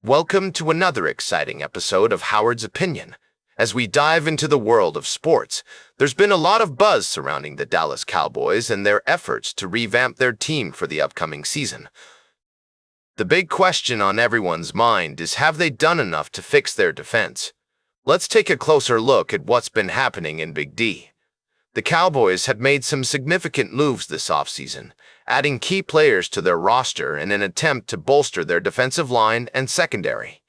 Welcome to another exciting episode of Howard's Opinion. As we dive into the world of sports, there's been a lot of buzz surrounding the Dallas Cowboys and their efforts to revamp their team for the upcoming season. The big question on everyone's mind is, have they done enough to fix their defense? Let's take a closer look at what's been happening in Big D. The Cowboys have made some significant moves this offseason, adding key players to their roster in an attempt to bolster their defensive line and secondary.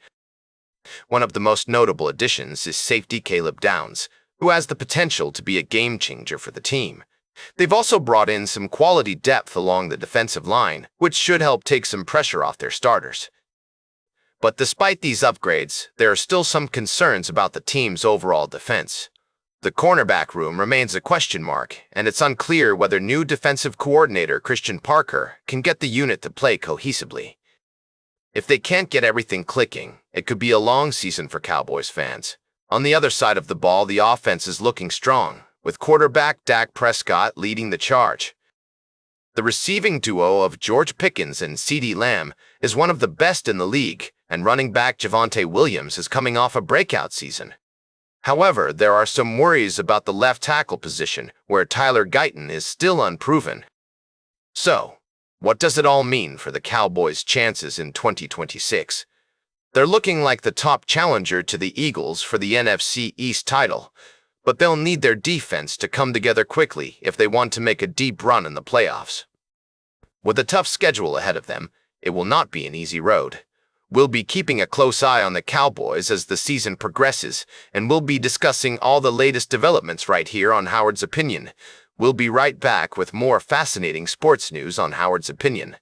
One of the most notable additions is safety Caleb Downs, who has the potential to be a game-changer for the team. They've also brought in some quality depth along the defensive line, which should help take some pressure off their starters. But despite these upgrades, there are still some concerns about the team's overall defense. The cornerback room remains a question mark, and it's unclear whether new defensive coordinator Christian Parker can get the unit to play cohesively. If they can't get everything clicking, it could be a long season for Cowboys fans. On the other side of the ball, the offense is looking strong, with quarterback Dak Prescott leading the charge. The receiving duo of George Pickens and CeeDee Lamb is one of the best in the league, and running back Javonte Williams is coming off a breakout season. However, there are some worries about the left tackle position, where Tyler Guyton is still unproven. So, what does it all mean for the Cowboys' chances in 2026? They're looking like the top challenger to the Eagles for the NFC East title, but they'll need their defense to come together quickly if they want to make a deep run in the playoffs. With a tough schedule ahead of them, it will not be an easy road. We'll be keeping a close eye on the Cowboys as the season progresses, and we'll be discussing all the latest developments right here on Howard's Opinion. We'll be right back with more fascinating sports news on Howard's Opinion.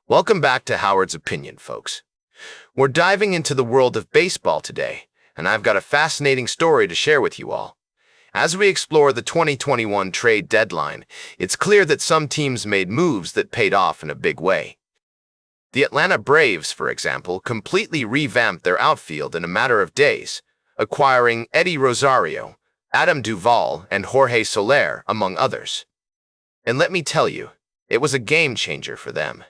Welcome back to Howard's Opinion, folks. We're diving into the world of baseball today, and I've got a fascinating story to share with you all. As we explore the 2021 trade deadline, it's clear that some teams made moves that paid off in a big way. The Atlanta Braves, for example, completely revamped their outfield in a matter of days, acquiring Eddie Rosario, Adam Duvall, and Jorge Soler, among others. And let me tell you, it was a game-changer for them.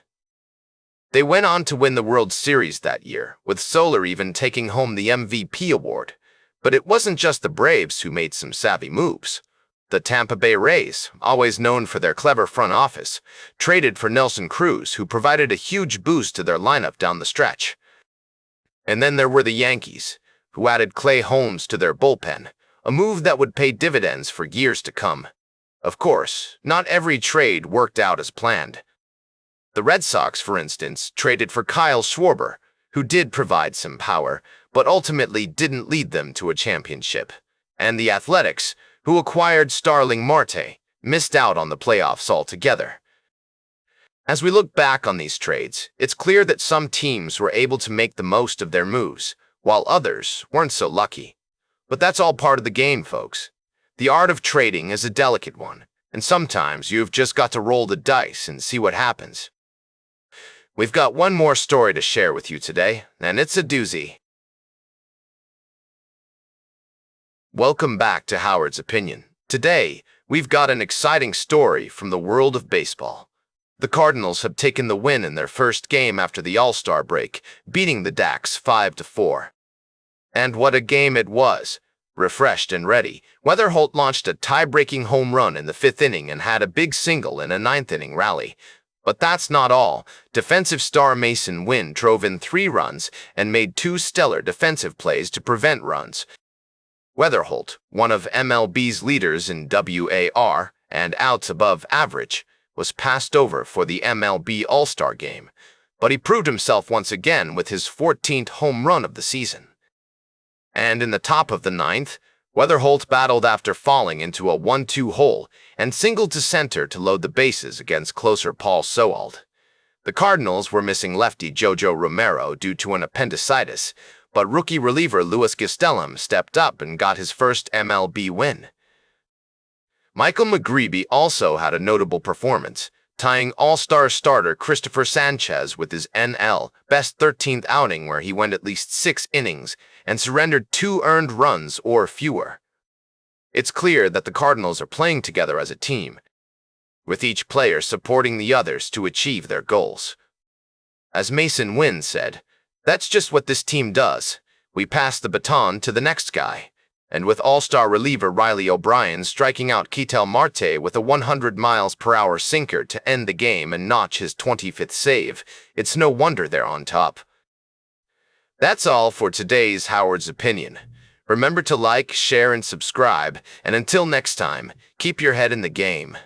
They went on to win the World Series that year, with Soler even taking home the MVP award. But it wasn't just the Braves who made some savvy moves. The Tampa Bay Rays, always known for their clever front office, traded for Nelson Cruz, who provided a huge boost to their lineup down the stretch. And then there were the Yankees, who added Clay Holmes to their bullpen, a move that would pay dividends for years to come. Of course, not every trade worked out as planned. The Red Sox, for instance, traded for Kyle Schwarber, who did provide some power, but ultimately didn't lead them to a championship. And the Athletics, who acquired Starling Marte, missed out on the playoffs altogether. As we look back on these trades, it's clear that some teams were able to make the most of their moves, while others weren't so lucky. But that's all part of the game, folks. The art of trading is a delicate one, and sometimes you've just got to roll the dice and see what happens. We've got one more story to share with you today, and it's a doozy. Welcome back to Howard's Opinion. Today, we've got an exciting story from the world of baseball. The Cardinals have taken the win in their first game after the All-Star break, beating the Dax 5-4. And what a game it was! Refreshed and ready, Weatherholt launched a tie-breaking home run in the fifth inning and had a big single in a ninth-inning rally. But that's not all. Defensive star Mason Wynn drove in 3 runs and made 2 stellar defensive plays to prevent runs. Weatherholt, one of MLB's leaders in WAR and outs above average, was passed over for the MLB All-Star game, but he proved himself once again with his 14th home run of the season. And in the top of the ninth, Weatherholt battled after falling into a 1-2 hole and singled to center to load the bases against closer Paul Sewald. The Cardinals were missing lefty Jojo Romero due to an appendicitis, but rookie reliever Louis Gastelum stepped up and got his first MLB win. Michael McGreevy also had a notable performance, tying All-Star starter Christopher Sanchez with his NL Best 13th outing, where he went at least 6 innings and surrendered 2 earned runs or fewer. It's clear that the Cardinals are playing together as a team, with each player supporting the others to achieve their goals. As Mason Wynn said, "That's just what this team does. We pass the baton to the next guy." And with all-star reliever Riley O'Brien striking out Ketel Marte with a 100 miles per hour sinker to end the game and notch his 25th save, it's no wonder they're on top. That's all for today's Howard's Opinion. Remember to like, share, and subscribe, and until next time, keep your head in the game.